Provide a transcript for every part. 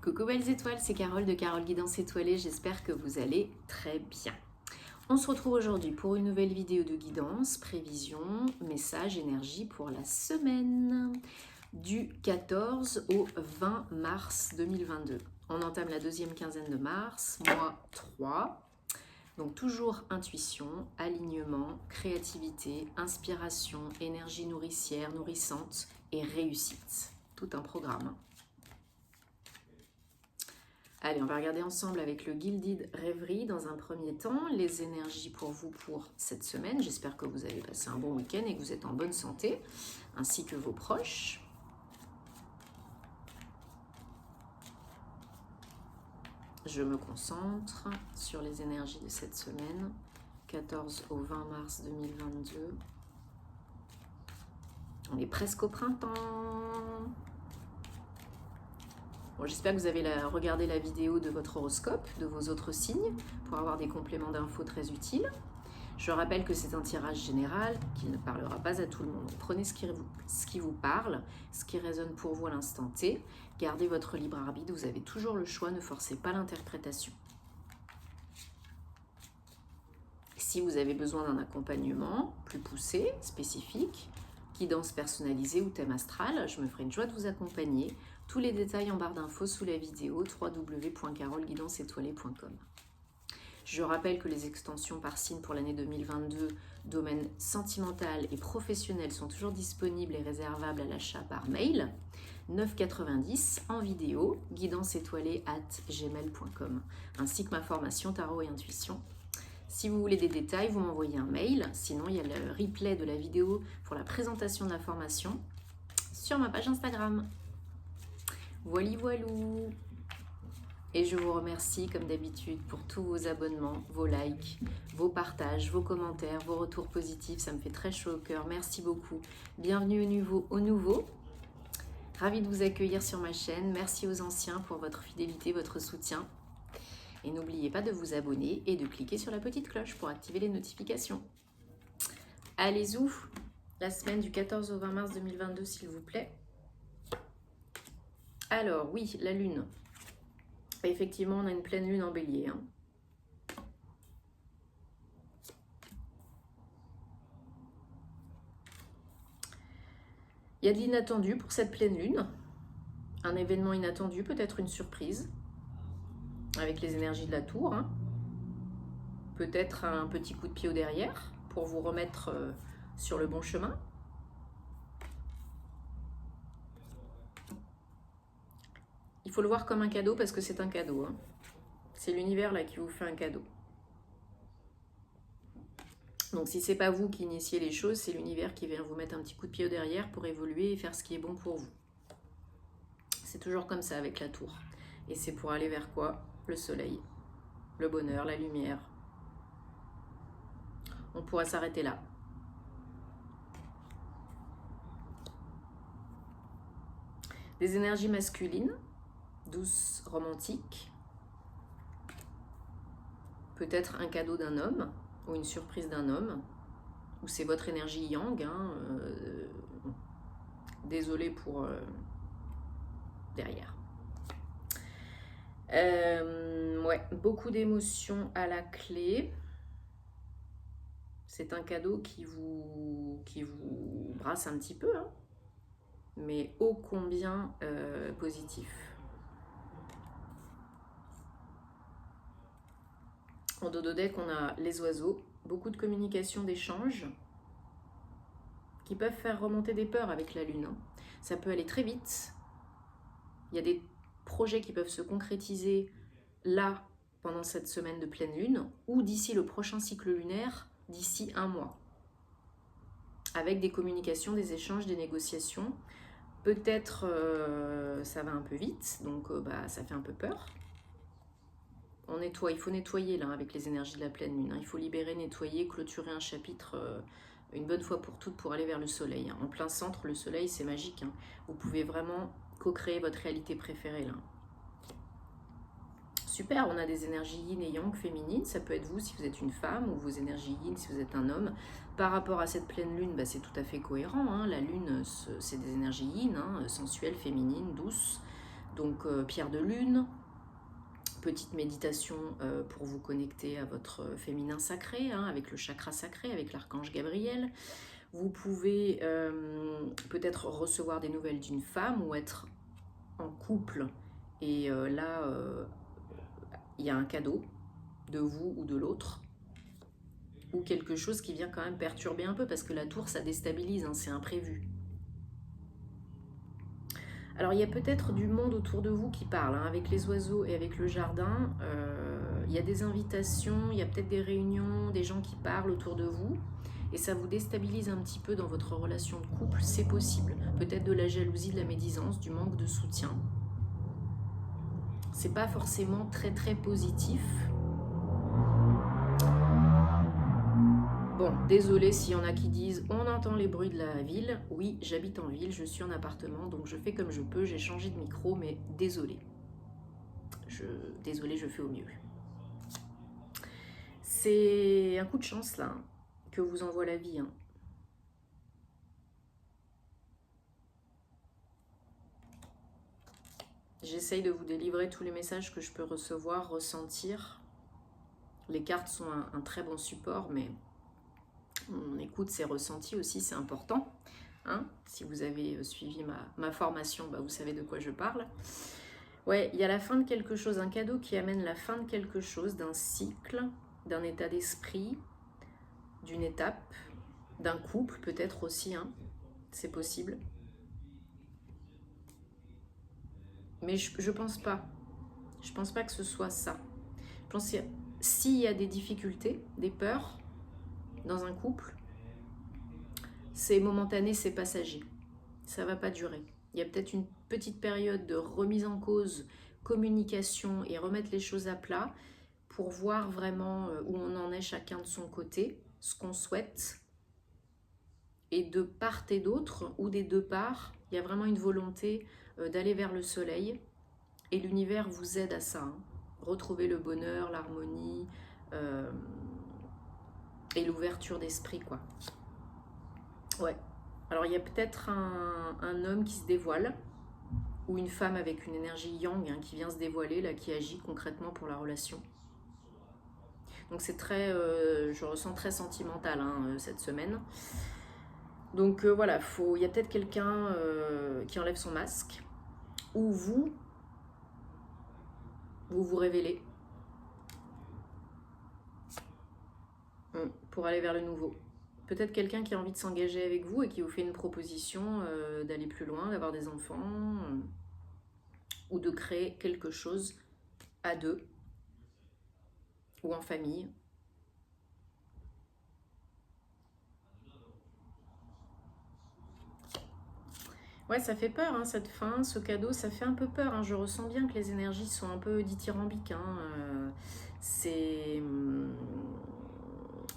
Coucou belles étoiles, c'est Carole de Carole Guidance Étoilée, j'espère que vous allez très bien. On se retrouve aujourd'hui pour une nouvelle vidéo de guidance, prévision, message, énergie pour la semaine du 14 au 20 mars 2022. On entame la deuxième quinzaine de mars, mois 3. Donc toujours intuition, alignement, créativité, inspiration, énergie nourricière, nourrissante et réussite. Tout un programme. Allez, on va regarder ensemble avec le Gilded Rêverie dans un premier temps les énergies pour vous pour cette semaine. J'espère que vous avez passé un bon week-end et que vous êtes en bonne santé, ainsi que vos proches. Je me concentre sur les énergies de cette semaine, 14 au 20 mars 2022. On est presque au printemps. Bon, j'espère que vous avez regardé la vidéo de votre horoscope, de vos autres signes, pour avoir des compléments d'infos très utiles. Je rappelle que c'est un tirage général qui ne parlera pas à tout le monde. Donc, prenez ce qui vous parle, ce qui résonne pour vous à l'instant T. Gardez votre libre arbitre, vous avez toujours le choix, ne forcez pas l'interprétation. Si vous avez besoin d'un accompagnement plus poussé, spécifique, guidance personnalisée ou thème astral, je me ferai une joie de vous accompagner. Tous les détails en barre d'infos sous la vidéo www.caroleguidanceétoilée.com. Je rappelle que les extensions par signe pour l'année 2022, domaine sentimental et professionnel, sont toujours disponibles et réservables à l'achat par mail, 9,90 en vidéo, guidanceétoilée@gmail.com, ainsi que ma formation tarot et intuition. Si vous voulez des détails, vous m'envoyez un mail. Sinon, il y a le replay de la vidéo pour la présentation de la formation sur ma page Instagram. Voili voilou. Et je vous remercie comme d'habitude pour tous vos abonnements, vos likes, vos partages, vos commentaires, vos retours positifs. Ça me fait très chaud au cœur. Merci beaucoup. Bienvenue au nouveau. Ravie de vous accueillir sur ma chaîne. Merci aux anciens pour votre fidélité, votre soutien. Et n'oubliez pas de vous abonner et de cliquer sur la petite cloche pour activer les notifications. Allez-y, la semaine du 14 au 20 mars 2022, s'il vous plaît. Alors, oui, la lune. Effectivement, on a une pleine lune en bélier. Il y a de l'inattendu pour cette pleine lune. Un événement inattendu, peut-être une surprise. Avec les énergies de la tour. Peut-être un petit coup de pied au derrière pour vous remettre sur le bon chemin. Il faut le voir comme un cadeau parce que c'est un cadeau. C'est l'univers là qui vous fait un cadeau. Donc si c'est pas vous qui initiez les choses, c'est l'univers qui vient vous mettre un petit coup de pied au derrière pour évoluer et faire ce qui est bon pour vous. C'est toujours comme ça avec la tour. Et c'est pour aller vers quoi? Le soleil, le bonheur, la lumière. On pourra s'arrêter là. Des énergies masculines, douces, romantiques. Peut-être un cadeau d'un homme ou une surprise d'un homme. Ou c'est votre énergie yang. Désolée pour derrière. Ouais, beaucoup d'émotions à la clé. C'est un cadeau qui vous brasse un petit peu, mais ô combien positif. En dos de deck, on a les oiseaux, beaucoup de communication, d'échanges qui peuvent faire remonter des peurs avec la lune. Ça peut aller très vite. Il y a des projets qui peuvent se concrétiser là, pendant cette semaine de pleine lune, ou d'ici le prochain cycle lunaire, d'ici un mois. Avec des communications, des échanges, des négociations. Peut-être ça va un peu vite, donc ça fait un peu peur. On nettoie, il faut nettoyer là avec les énergies de la pleine lune. Il faut libérer, nettoyer, clôturer un chapitre une bonne fois pour toutes pour aller vers le soleil. En plein centre, le soleil, c'est magique. Vous pouvez vraiment co-créer votre réalité préférée là. Super, on a des énergies yin et yang féminines. Ça peut être vous si vous êtes une femme ou vos énergies yin si vous êtes un homme. Par rapport à cette pleine lune, c'est tout à fait cohérent. La lune, c'est des énergies yin, sensuelles, féminines, douces. Donc pierre de lune, petite méditation pour vous connecter à votre féminin sacré, hein, avec le chakra sacré, avec l'archange Gabriel. Vous pouvez peut-être recevoir des nouvelles d'une femme ou être en couple et là, il y a un cadeau de vous ou de l'autre, ou quelque chose qui vient quand même perturber un peu, parce que la tour, ça déstabilise, hein, c'est imprévu. Alors il y a peut-être du monde autour de vous qui parle, hein, avec les oiseaux et avec le jardin. Il y a des invitations, il y a peut-être des réunions, des gens qui parlent autour de vous, et ça vous déstabilise un petit peu dans votre relation de couple, c'est possible. Peut-être de la jalousie, de la médisance, du manque de soutien. C'est pas forcément très très positif. Bon, désolé s'il y en a qui disent « on entend les bruits de la ville ». Oui, j'habite en ville, je suis en appartement, donc je fais comme je peux, j'ai changé de micro, mais désolé. Désolé, je fais au mieux. C'est un coup de chance, là, hein, que vous envoie la vie. Hein. J'essaye de vous délivrer tous les messages que je peux recevoir, ressentir. Les cartes sont un très bon support, mais on écoute ses ressentis aussi, c'est important. Hein, si vous avez suivi ma formation, bah vous savez de quoi je parle. Ouais, il y a la fin de quelque chose, un cadeau qui amène la fin de quelque chose, d'un cycle, d'un état d'esprit, d'une étape, d'un couple peut-être aussi, hein, c'est possible. Mais je pense pas. Je pense pas que ce soit ça. Je pense que s'il y a des difficultés, des peurs dans un couple, c'est momentané, c'est passager. Ça va pas durer. Il y a peut-être une petite période de remise en cause, communication et remettre les choses à plat pour voir vraiment où on en est chacun de son côté, ce qu'on souhaite. Et de part et d'autre, ou des deux parts, il y a vraiment une volonté d'aller vers le soleil. Et l'univers vous aide à ça. Hein. Retrouver le bonheur, l'harmonie et l'ouverture d'esprit, quoi. Ouais. Alors il y a peut-être un homme qui se dévoile, ou une femme avec une énergie yang, hein, qui vient se dévoiler, là, qui agit concrètement pour la relation. Donc c'est très, je ressens très sentimental, hein, cette semaine. Donc voilà, il y a peut-être quelqu'un qui enlève son masque, ou vous vous révélez pour aller vers le nouveau. Peut-être quelqu'un qui a envie de s'engager avec vous et qui vous fait une proposition d'aller plus loin, d'avoir des enfants, ou de créer quelque chose à deux, ou en famille. Ouais, ça fait peur, hein, cette fin, ce cadeau, ça fait un peu peur. Hein. Je ressens bien que les énergies sont un peu dithyrambiques. Hein. C'est...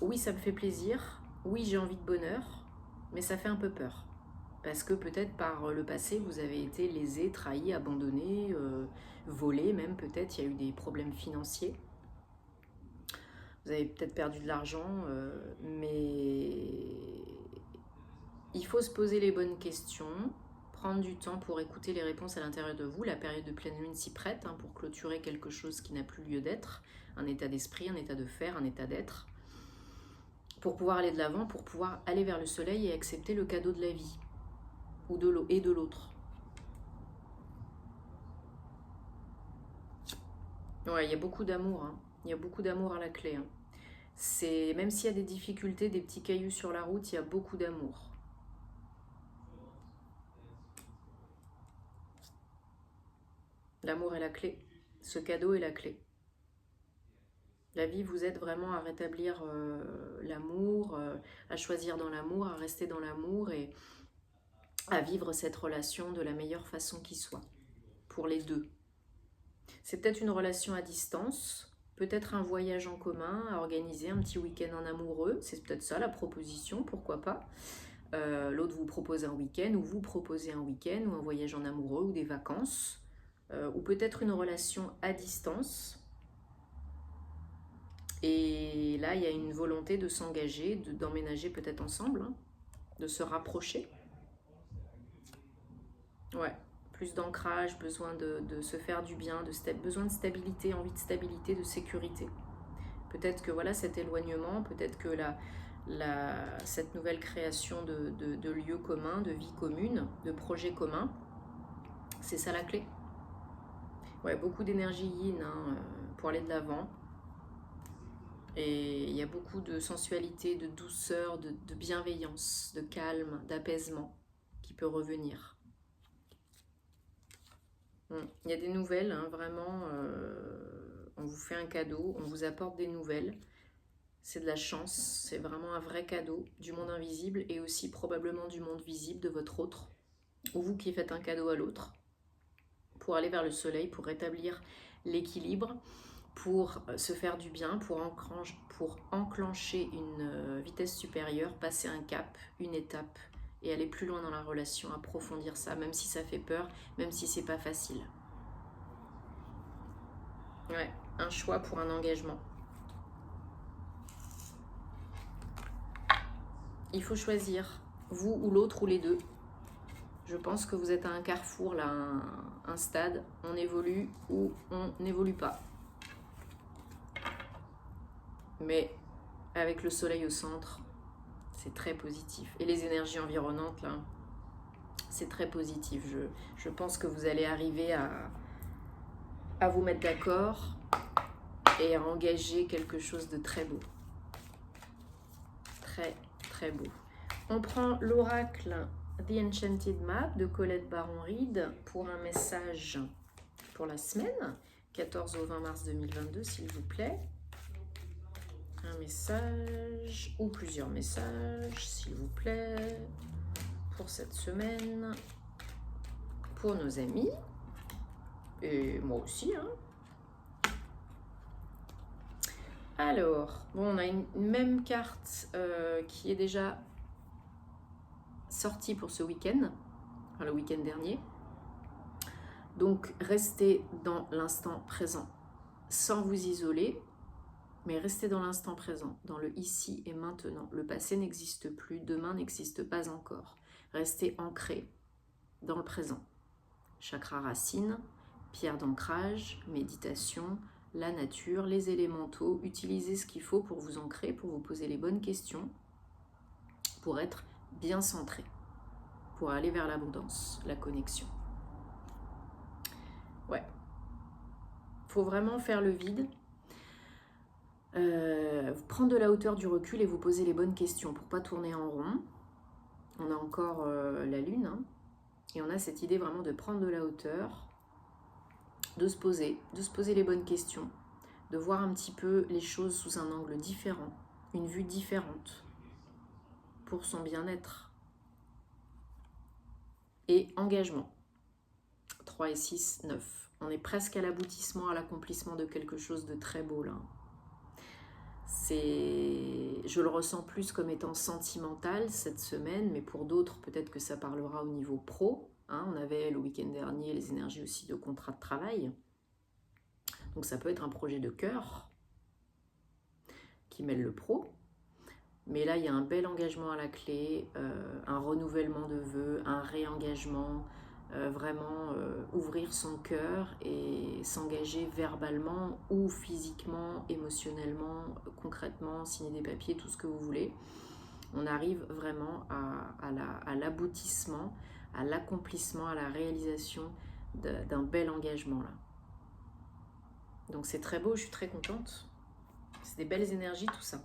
Oui, ça me fait plaisir. Oui, j'ai envie de bonheur. Mais ça fait un peu peur. Parce que peut-être par le passé, vous avez été lésé, trahi, abandonné, volé même peut-être. Il y a eu des problèmes financiers. Vous avez peut-être perdu de l'argent. Mais il faut se poser les bonnes questions. Prendre du temps pour écouter les réponses à l'intérieur de vous. La période de pleine lune s'y prête, hein, pour clôturer quelque chose qui n'a plus lieu d'être. Un état d'esprit, un état de faire, un état d'être. Pour pouvoir aller de l'avant, pour pouvoir aller vers le soleil et accepter le cadeau de la vie. Ou de l'eau et de l'autre. Ouais, il y a beaucoup d'amour. Hein. Il y a beaucoup d'amour à la clé. Hein. Même s'il y a des difficultés, des petits cailloux sur la route, il y a beaucoup d'amour. L'amour est la clé. Ce cadeau est la clé. La vie vous aide vraiment à rétablir l'amour, à choisir dans l'amour, à rester dans l'amour et à vivre cette relation de la meilleure façon qui soit, pour les deux. C'est peut-être une relation à distance, peut-être un voyage en commun à organiser, un petit week-end en amoureux, c'est peut-être ça la proposition, pourquoi pas. L'autre vous propose un week-end, ou vous proposez un week-end, ou un voyage en amoureux, ou des vacances, ou peut-être une relation à distance. Et là, il y a une volonté de s'engager, d'emménager peut-être ensemble, hein, de se rapprocher. Ouais, plus d'ancrage, besoin de se faire du bien, besoin de stabilité, envie de stabilité, de sécurité. Peut-être que voilà, cet éloignement, peut-être que cette nouvelle création de lieux communs, de vie commune, de projets communs, c'est ça la clé. Ouais, beaucoup d'énergie yin pour aller de l'avant. Et il y a beaucoup de sensualité, de douceur, de bienveillance, de calme, d'apaisement qui peut revenir. Il y a des nouvelles, vraiment, on vous fait un cadeau, on vous apporte des nouvelles. C'est de la chance, c'est vraiment un vrai cadeau du monde invisible et aussi probablement du monde visible de votre autre, ou vous qui faites un cadeau à l'autre, pour aller vers le soleil, pour rétablir l'équilibre, pour se faire du bien, pour enclencher une vitesse supérieure, passer un cap, une étape et aller plus loin dans la relation, approfondir ça, même si ça fait peur, même si c'est pas facile. Ouais, un choix pour un engagement. Il faut choisir, vous ou l'autre ou les deux. Je pense que vous êtes à un carrefour, là, un stade, on évolue ou on n'évolue pas. Mais avec le soleil au centre, c'est très positif. Et les énergies environnantes, là, c'est très positif. Je pense que vous allez arriver à vous mettre d'accord et à engager quelque chose de très beau. Très, très beau. On prend l'oracle The Enchanted Map de Colette Baron-Reid pour un message pour la semaine, 14 au 20 mars 2022, s'il vous plaît. Un message ou plusieurs messages, s'il vous plaît, pour cette semaine, pour nos amis, et moi aussi. Alors, bon, on a une même carte qui est déjà sortie pour ce week-end, enfin le week-end dernier. Donc, restez dans l'instant présent, sans vous isoler, mais restez dans l'instant présent, dans le ici et maintenant. Le passé n'existe plus, demain n'existe pas encore. Restez ancré dans le présent. Chakra racine, pierre d'ancrage, méditation, la nature, les élémentaux. Utilisez ce qu'il faut pour vous ancrer, pour vous poser les bonnes questions, pour être bien centré, pour aller vers l'abondance, la connexion. Ouais. Faut vraiment faire le vide. Prendre de la hauteur, du recul et vous poser les bonnes questions pour pas tourner en rond. On a encore la lune et on a cette idée vraiment de prendre de la hauteur, de se poser les bonnes questions, de voir un petit peu les choses sous un angle différent, une vue différente pour son bien-être. Et engagement. 3 et 6, 9. On est presque à l'aboutissement, à l'accomplissement de quelque chose de très beau là. Je le ressens plus comme étant sentimental cette semaine, mais pour d'autres, peut-être que ça parlera au niveau pro. On avait le week-end dernier les énergies aussi de contrat de travail. Donc ça peut être un projet de cœur qui mêle le pro. Mais là, il y a un bel engagement à la clé, un renouvellement de vœux, un réengagement, vraiment ouvrir son cœur et s'engager verbalement ou physiquement, émotionnellement, concrètement, signer des papiers, tout ce que vous voulez. On arrive vraiment à l'aboutissement, à l'accomplissement, à la réalisation d'un bel engagement là. Donc c'est très beau, je suis très contente. C'est des belles énergies tout ça.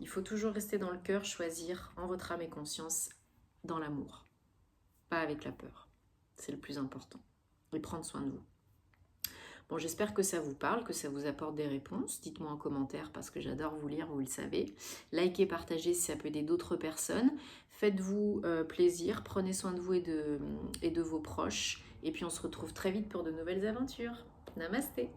Il faut toujours rester dans le cœur, choisir en votre âme et conscience, dans l'amour, pas avec la peur. C'est le plus important. Et prendre soin de vous. Bon, j'espère que ça vous parle, que ça vous apporte des réponses. Dites-moi en commentaire parce que j'adore vous lire, vous le savez. Likez, partagez si ça peut aider d'autres personnes. Faites-vous plaisir, prenez soin de vous et de vos proches. Et puis on se retrouve très vite pour de nouvelles aventures. Namasté.